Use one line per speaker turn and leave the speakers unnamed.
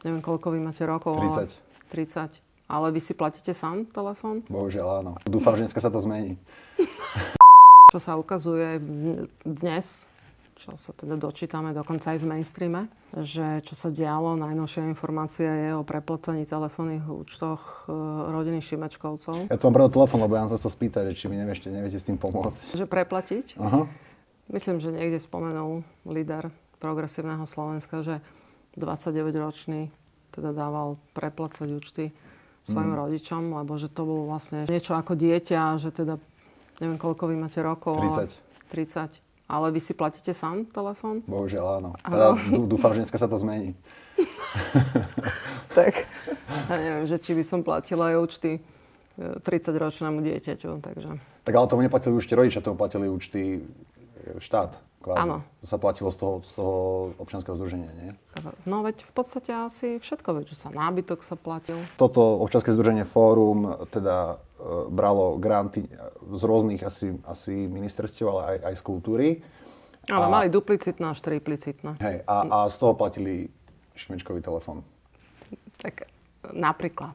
Neviem, koľko vy máte rokov.
30.
30. Ale vy si platíte sám telefón?
Bohužiaľ áno. Dúfam, že dneska sa to zmení.
Čo sa ukazuje dnes, čo sa teda dočítame dokonca aj v mainstreame, že čo sa dialo, najnovšia informácia je o preplácaní telefónnych účtoch rodiny Šimečkovcov.
Ja tu mám preto telefón, lebo ja vám sa chcel spýtať, že či mi neviete s tým pomôcť.
Že preplatiť?
Aha.
Myslím, že niekde spomenul líder progresívneho Slovenska, že 29-ročný teda dával preplácať účty svojim rodičom, lebo že to bolo vlastne niečo ako dieťa, že teda neviem, koľko vy máte rokov.
30.
30. Ale vy si platíte sám telefón?
Bohužiaľ áno. Teda dúfam, že dneska sa to zmení.
Tak, ja neviem, že či by som platila aj účty 30-ročnému dieťaťu, takže...
Tak ale tomu neplatili účty rodičia, tomu platili účty štát. Kvázi.
Áno.
To sa platilo z toho občianskeho združenia, nie?
No veď v podstate asi všetko, veď už sa nábytok sa platil.
Toto občianske združenie Fórum teda bralo granty z rôznych asi ministerstiev, ale aj z kultúry.
Ale mali duplicitné až triplicitné.
Hej, a z toho platili Šimečkový telefón.
Tak napríklad.